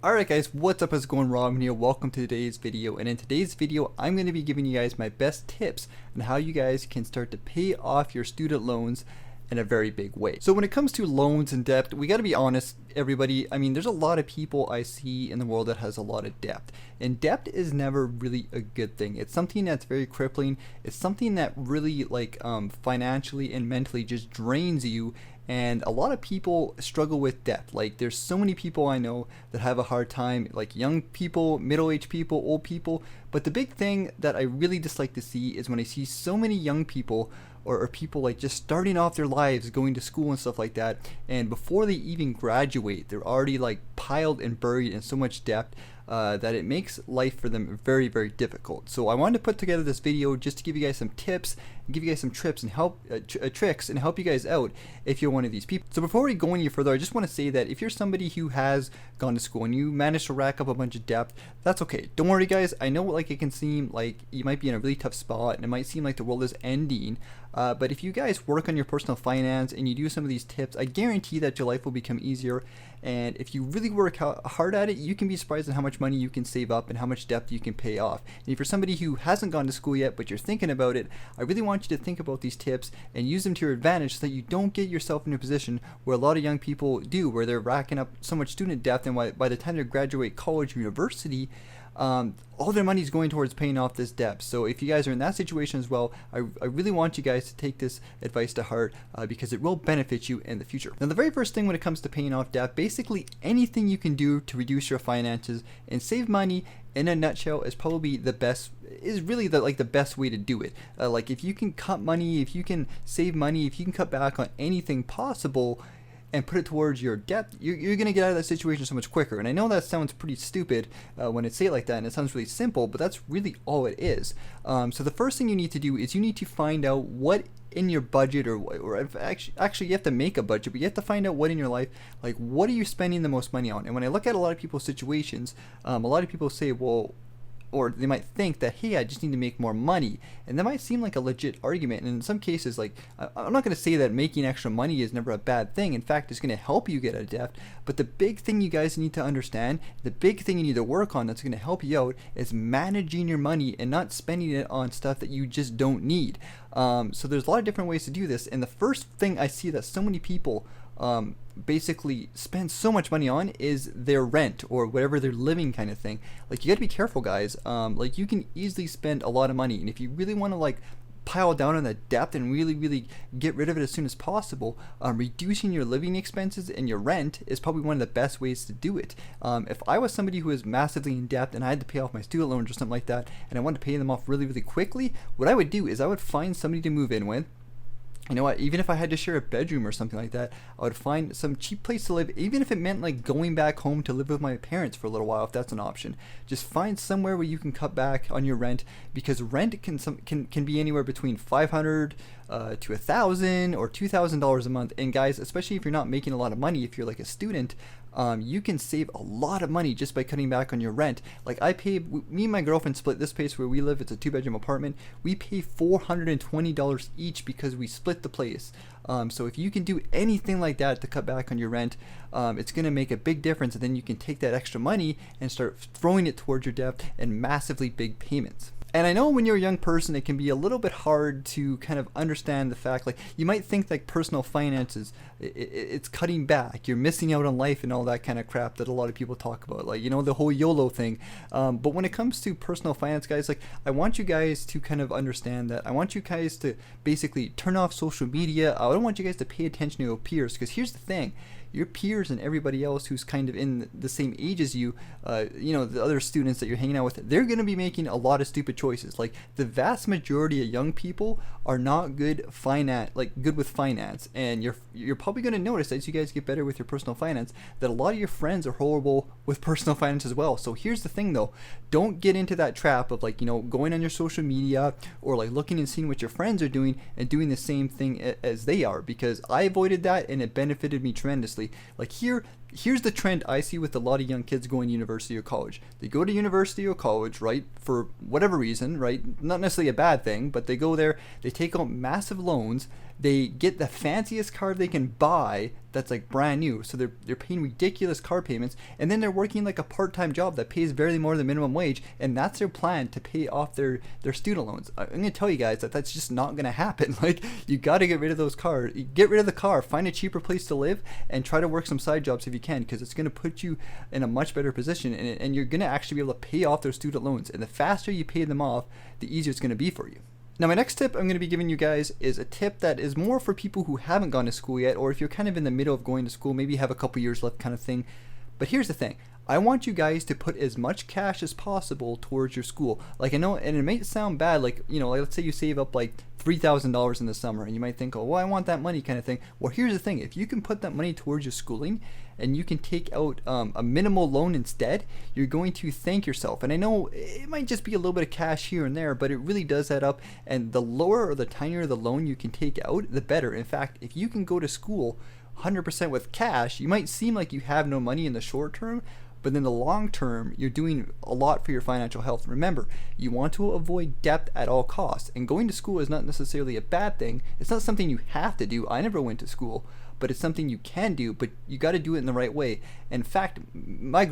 Alright guys, what's up? How's it going? Robin here. Welcome to today's video, and in today's video I'm going to be giving you guys my best tips on how you guys can start to pay off your student loans in a very big way. So when it comes to loans and debt, we got to be honest, everybody. I mean, there's a lot of people I see in the world that has a lot of debt, and debt is never really a good thing. It's something that's very crippling. It's something that really financially and mentally just drains you. And a lot of people struggle with debt. Like, there's so many people I know that have a hard time, like young people, middle-aged people, old people. But the big thing that I really dislike to see is when I see so many young people or people like just starting off their lives, going to school and stuff like that, and before they even graduate, they're already like piled and buried in so much debt that it makes life for them very, very difficult. So I wanted to put together this video just to give you guys some tips, and give you guys some tricks and help you guys out if you're one of these people. So before we go any further, I just want to say that if you're somebody who has gone to school and you managed to rack up a bunch of debt, that's okay. Don't worry guys. I know like it can seem like you might be in a really tough spot and it might seem like the world is ending. But if you guys work on your personal finance and you do some of these tips, I guarantee that your life will become easier. And if you really work hard at it, you can be surprised at how much money you can save up and how much debt you can pay off. And if you're somebody who hasn't gone to school yet, but you're thinking about it, I really want you to think about these tips and use them to your advantage so that you don't get yourself in a position where a lot of young people do, where they're racking up so much student debt, and by the time they graduate college or university, all their money is going towards paying off this debt. So if you guys are in that situation as well, I really want you guys to take this advice to heart because it will benefit you in the future. Now, the very first thing when it comes to paying off debt, basically anything you can do to reduce your finances and save money, in a nutshell, is probably the best, is really the best way to do it. Like, if you can cut money, if you can save money, if you can cut back on anything possible and put it towards your debt, you're going to get out of that situation so much quicker. And I know that sounds pretty stupid when I say it like that, and it sounds really simple, but that's really all it is. So the first thing you need to do is you need to find out what in your budget, or if actually you have to make a budget, but you have to find out what in your life, like, what are you spending the most money on. And when I look at a lot of people's situations, a lot of people say, well, or they might think that, hey, I just need to make more money, and that might seem like a legit argument. And in some cases, like, I'm not going to say that making extra money is never a bad thing. In fact, it's going to help you get out of debt. But the big thing you guys need to understand, the big thing you need to work on that's going to help you out, is managing your money and not spending it on stuff that you just don't need. So there's a lot of different ways to do this, and the first thing I see that so many people basically spend so much money on is their rent or whatever they're living kind of thing. Like, you got to be careful guys. Like, you can easily spend a lot of money, and if you really want to like pile down on that debt and really get rid of it as soon as possible, reducing your living expenses and your rent is probably one of the best ways to do it. If I was somebody who was massively in debt and I had to pay off my student loans or something like that, and I wanted to pay them off really quickly, what I would do is I would find somebody to move in with. You know what, even if I had to share a bedroom or something like that, I would find some cheap place to live, even if it meant like going back home to live with my parents for a little while, if that's an option. Just find somewhere where you can cut back on your rent, because rent can be anywhere between $500 to $1,000 or $2,000 a month. And guys, especially if you're not making a lot of money, if you're like a student, you can save a lot of money just by cutting back on your rent. Like, me and my girlfriend split this place where we live. It's a 2-bedroom apartment. We pay $420 each because we split the place. So if you can do anything like that to cut back on your rent, it's going to make a big difference, and then you can take that extra money and start throwing it towards your debt and massively big payments. And I know when you're a young person, it can be a little bit hard to kind of understand the fact, like, you might think like personal finances, it's cutting back, you're missing out on life and all that kind of crap that a lot of people talk about, like, you know, the whole YOLO thing. But when it comes to personal finance, guys, like, I want you guys to kind of understand that. I want you guys to basically turn off social media. I don't want you guys to pay attention to your peers, because here's the thing. Your peers and everybody else who's kind of in the same age as you, you know, the other students that you're hanging out with, they're going to be making a lot of stupid choices. Like, the vast majority of young people are not good with finance, and you're probably going to notice as you guys get better with your personal finance that a lot of your friends are horrible with personal finance as well. So here's the thing though, don't get into that trap of, like, you know, going on your social media or like looking and seeing what your friends are doing and doing the same thing as they are, because I avoided that and it benefited me tremendously. Like, here, here's the trend I see with a lot of young kids going to university or college. They go to university or college, right, for whatever reason, right? Not necessarily a bad thing, but they go there, they take out massive loans, they get the fanciest car they can buy that's like brand new, so they're paying ridiculous car payments, and then they're working like a part-time job that pays barely more than minimum wage, and that's their plan to pay off their student loans. I'm gonna tell you guys that that's just not gonna happen. Like, you gotta get rid of those cars, get rid of the car, find a cheaper place to live, and try to work some side jobs if you can, because it's gonna put you in a much better position, and you're gonna actually be able to pay off those student loans, and the faster you pay them off, the easier it's gonna be for you. Now, my next tip I'm going to be giving you guys is a tip that is more for people who haven't gone to school yet, or if you're kind of in the middle of going to school, maybe you have a couple years left kind of thing. But here's the thing. I want you guys to put as much cash as possible towards your school. Like, I know, and it may sound bad, like, you know, like let's say you save up like $3,000 in the summer, and you might think, oh, well, I want that money kind of thing. Well, here's the thing. If you can put that money towards your schooling, and you can take out a minimal loan instead, you're going to thank yourself. And I know it might just be a little bit of cash here and there, but it really does add up. And the lower or the tinier the loan you can take out, the better. In fact, if you can go to school 100% with cash, you might seem like you have no money in the short term, but in the long term, you're doing a lot for your financial health. Remember, you want to avoid debt at all costs, and going to school is not necessarily a bad thing. It's not something you have to do. I never went to school, but it's something you can do, but you got to do it in the right way. In fact, me and my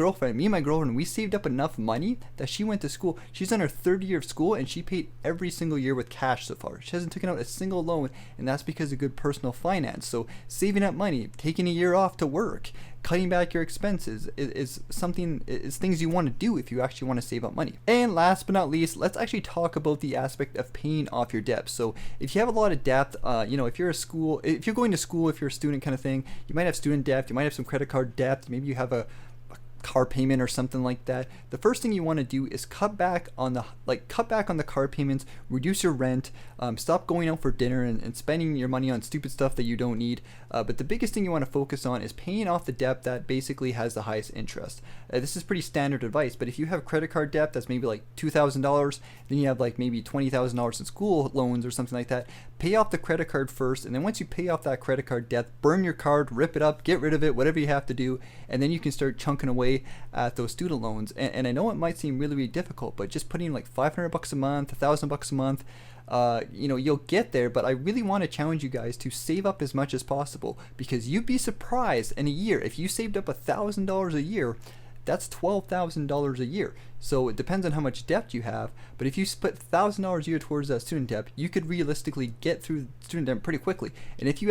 girlfriend, we saved up enough money that she went to school. She's on her third year of school, and she paid every single year with cash so far. She hasn't taken out a single loan, and that's because of good personal finance. So saving up money, taking a year off to work, cutting back your expenses is things you want to do if you actually want to save up money. And last but not least, let's actually talk about the aspect of paying off your debt. So if you have a lot of debt, you know, if you're going to school, if you're a student kind of thing, you might have student debt, you might have some credit card debt, maybe you have a car payment or something like that. The first thing you want to do is cut back on the car payments, reduce your rent, stop going out for dinner and spending your money on stupid stuff that you don't need. But the biggest thing you want to focus on is paying off the debt that basically has the highest interest. This is pretty standard advice, but if you have credit card debt that's maybe like $2,000, then you have like maybe $20,000 in school loans or something like that, pay off the credit card first, and then once you pay off that credit card debt, burn your card, rip it up, get rid of it, whatever you have to do, and then you can start chunking away at those student loans. And I know it might seem really, really difficult, but just putting like $500 a month, $1,000 a month, you know, you'll get there. But I really want to challenge you guys to save up as much as possible, because you'd be surprised in a year if you saved up $1,000 a year. That's $12,000 a year. So it depends on how much debt you have, but if you put $1,000 a year towards that student debt, you could realistically get through student debt pretty quickly. And if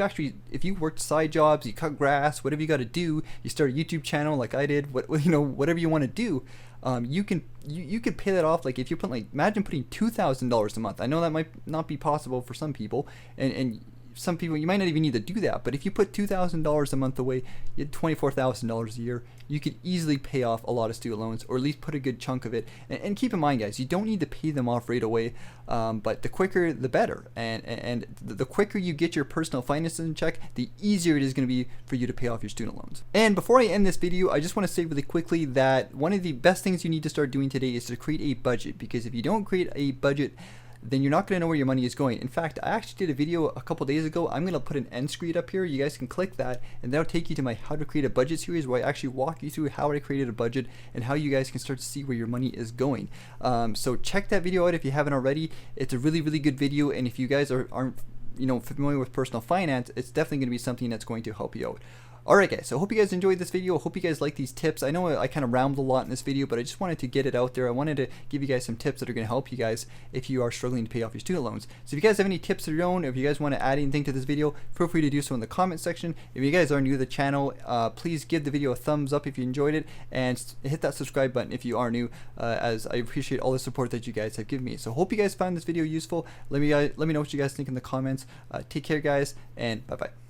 you worked side jobs, you cut grass, whatever you got to do, you start a YouTube channel like I did, whatever you want to do, you could pay that off. Like if you put imagine putting $2,000 a month. I know that might not be possible for some people, and some people, you might not even need to do that, but if you put $2,000 a month away, you had $24,000 a year. You could easily pay off a lot of student loans, or at least put a good chunk of it. And keep in mind, guys, you don't need to pay them off right away, but the quicker the better. And the quicker you get your personal finances in check, the easier it is going to be for you to pay off your student loans. And before I end this video, I just want to say really quickly that one of the best things you need to start doing today is to create a budget, because if you don't create a budget, then you're not going to know where your money is going. In fact, I actually did a video a couple days ago. I'm going to put an end screen up here. You guys can click that, and that'll take you to my how to create a budget series, where I actually walk you through how I created a budget and how you guys can start to see where your money is going. So check that video out if you haven't already. It's a really, really good video, and if you guys aren't familiar with personal finance, it's definitely going to be something that's going to help you out. Alright guys, so I hope you guys enjoyed this video. I hope you guys like these tips. I know I kind of rambled a lot in this video, but I just wanted to get it out there. I wanted to give you guys some tips that are going to help you guys if you are struggling to pay off your student loans. So if you guys have any tips of your own, or if you guys want to add anything to this video, feel free to do so in the comment section. If you guys are new to the channel, please give the video a thumbs up if you enjoyed it, and hit that subscribe button if you are new, as I appreciate all the support that you guys have given me. So hope you guys found this video useful. Let me know what you guys think in the comments. Take care guys, and bye bye.